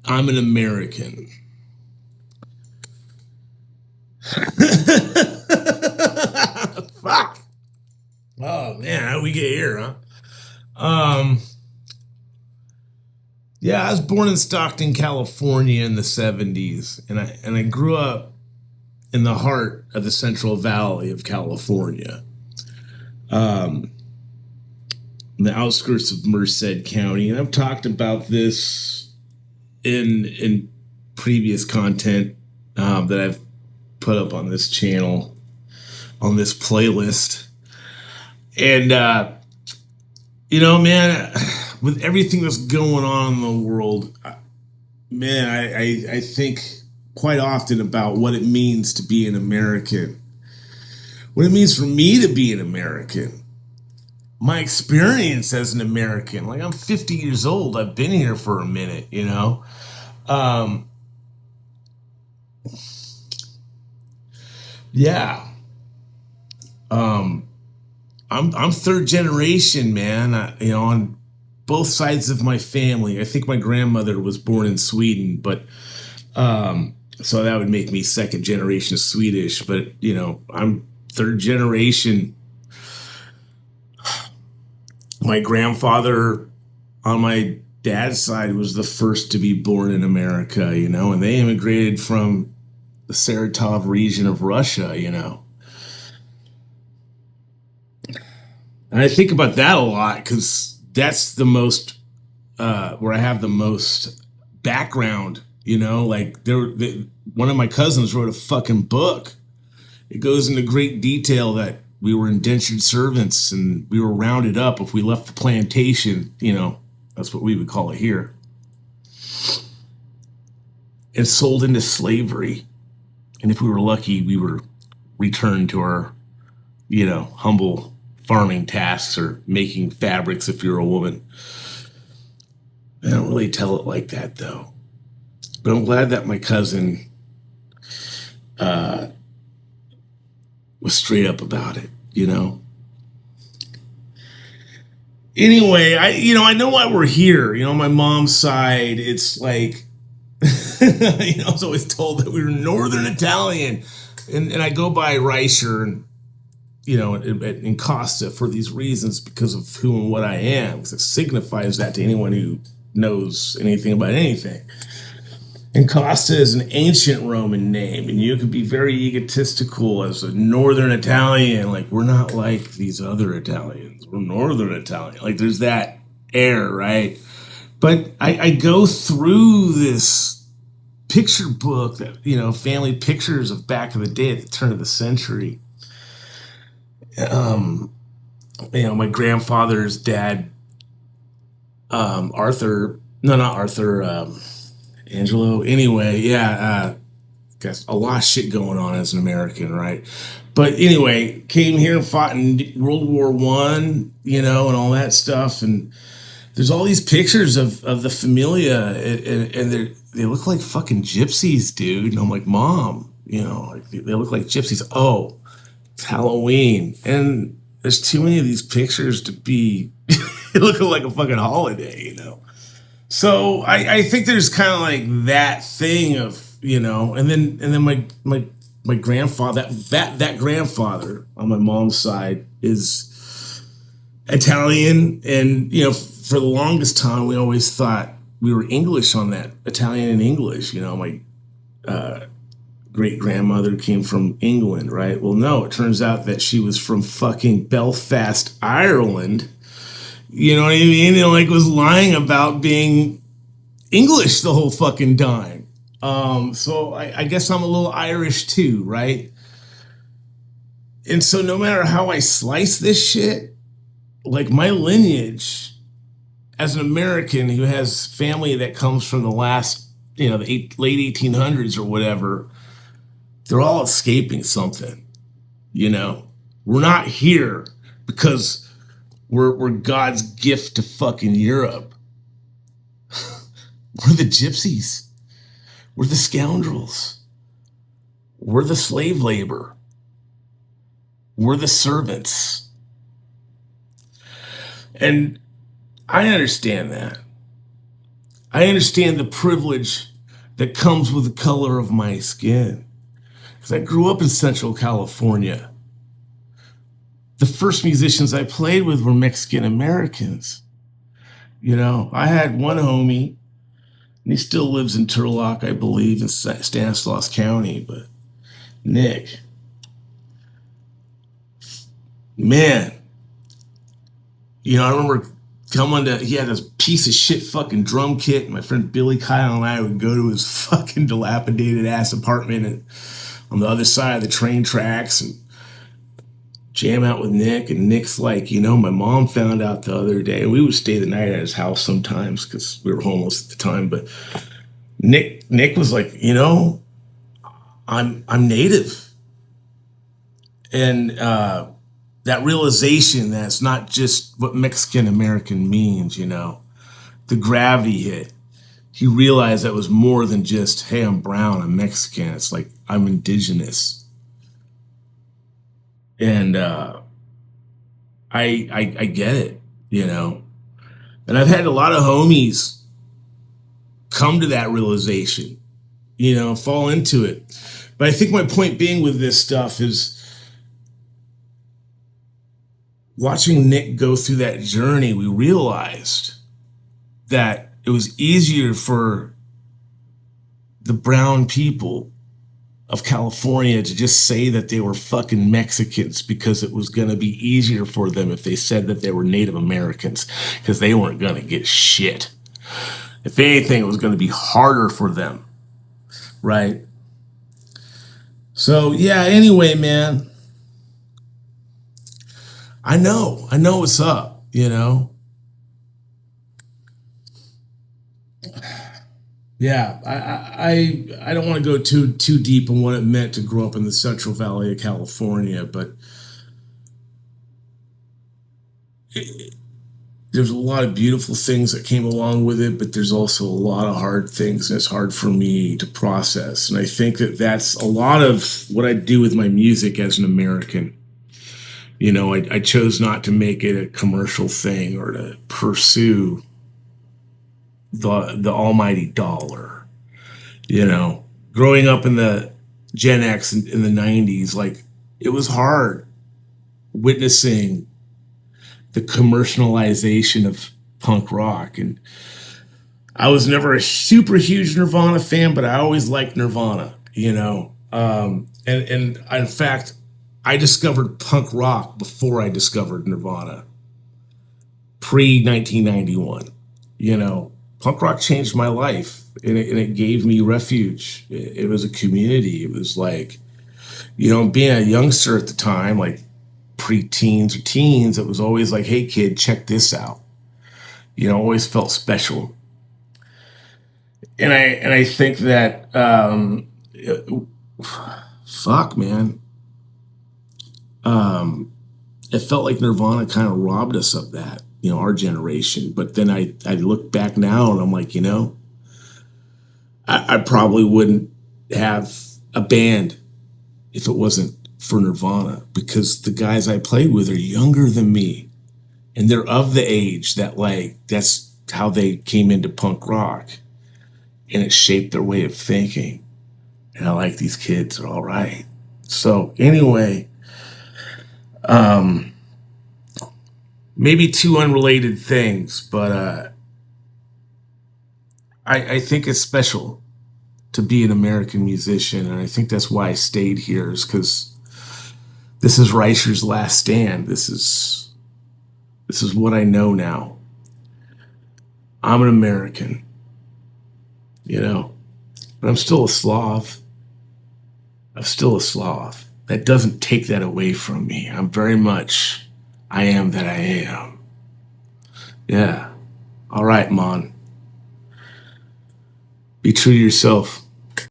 I'm an American. Fuck. Oh man, how we get here, huh? Um, yeah, I was born in Stockton, California in the '70s, and I grew up in the heart of the Central Valley of California, um, in the outskirts of Merced County. And I've talked about this in previous content that I've put up on this channel, on this playlist. And man, with everything that's going on in the world, man, I think quite often about what it means to be an American, what it means for me to be an American, my experience as an American. Like, I'm 50 years old. I've been here for a minute, you know. Um, yeah. Um, I'm third generation, man. On both sides of my family. I think my grandmother was born in Sweden, but so that would make me second generation Swedish. But I'm third generation. My grandfather on my dad's side was the first to be born in America, and they immigrated from the Saratov region of Russia, And I think about that a lot because that's the most where I have the most background. Like one of my cousins wrote a fucking book. It goes into great detail that we were indentured servants and we were rounded up if we left the plantation. That's what we would call it here, and sold into slavery. And if we were lucky, we were returned to our, humble farming tasks or making fabrics if you're a woman. I don't really tell it like that, though. But I'm glad that my cousin was straight up about it. Anyway, I know why we're here. My mom's side, it's like, I was always told that we were Northern Italian. And I go by Reuscher and, and Costa for these reasons because of who and what I am. Because it signifies that to anyone who knows anything about anything. And Costa is an ancient Roman name, and you could be very egotistical as a Northern Italian. Like, we're not like these other Italians. We're Northern Italian. Like, there's that air, right? But I go through this picture book that, family pictures of back in the day at the turn of the century. My grandfather's dad, Arthur, no, not Arthur, Angelo. Anyway, yeah, got a lot of shit going on as an American, right? But anyway, came here and fought in World War One, and all that stuff. And there's all these pictures of the familia, and they look like fucking gypsies, dude. And I'm like, Mom, like they look like gypsies. Oh, it's Halloween, and there's too many of these pictures to be looking like a fucking holiday. So I think there's kind of like that thing of, and then my grandfather, that grandfather on my mom's side is Italian, and for the longest time we always thought we were English on that, Italian and English. My great grandmother came from England, right? Well, no, it turns out that she was from fucking Belfast, Ireland. You know what I mean? Like, was lying about being English the whole fucking time. So I guess I'm a little Irish too, right? And so no matter how I slice this shit, like, my lineage as an American who has family that comes from the last, late 1800s or whatever, they're all escaping something. We're not here because we're God's gift to fucking Europe. We're the gypsies. We're the scoundrels. We're the slave labor. We're the servants. And I understand that. I understand the privilege that comes with the color of my skin. Because I grew up in Central California. The first musicians I played with were Mexican Americans. You know, I had one homie, and he still lives in Turlock, I believe, in Stanislaus County. But Nick, man, you know, I remember he had this piece of shit fucking drum kit. My friend Billy Kyle and I would go to his fucking dilapidated ass apartment and on the other side of the train tracks and jam out with Nick. And Nick's like, you know, my mom found out the other day. We would stay the night at his house sometimes because we were homeless at the time. But Nick was like, you know, I'm native, and that realization that it's not just what Mexican American means, you know, the gravity hit. He realized that was more than just, hey, I'm brown, I'm Mexican. It's like I'm indigenous, and I get it, you know. And I've had a lot of homies come to that realization, you know, fall into it. But I think my point being with this stuff is watching Nick go through that journey, we realized that it was easier for the brown people of California to just say that they were fucking Mexicans because it was going to be easier for them if they said that they were Native Americans because they weren't going to get shit. If anything, it was going to be harder for them, right? So, yeah, anyway, man, I know what's up, you know? Yeah, I don't want to go too deep on what it meant to grow up in the Central Valley of California, but there's a lot of beautiful things that came along with it, but there's also a lot of hard things, and it's hard for me to process. And I think that that's a lot of what I do with my music as an American. You know, I chose not to make it a commercial thing or to pursue the almighty dollar. You know, growing up in the Gen X in the 90s, like it was hard witnessing the commercialization of punk rock. And I was never a super huge Nirvana fan, but I always liked Nirvana, you know. And in fact, I discovered punk rock before I discovered Nirvana, pre 1991. You know, punk rock changed my life, and it gave me refuge. It was a community. It was like, you know, being a youngster at the time, like pre-teens or teens, it was always like, hey, kid, check this out. You know, always felt special. And I think that, fuck, man. It felt like Nirvana kind of robbed us of that, you know, our generation. But then I look back now and I'm like, you know, I probably wouldn't have a band if it wasn't for Nirvana, because the guys I played with are younger than me and they're of the age that, like, that's how they came into punk rock, and it shaped their way of thinking. And I like these kids, they're all right. So anyway, maybe two unrelated things, but I think it's special to be an American musician, and I think that's why I stayed here, is because this is Reuscher's last stand. This is what I know now. I'm an American, you know, but I'm still a Slav. I'm still a Slav. That doesn't take that away from me. I'm very much, I am that I am. Yeah. All right, Mon. Be true to yourself.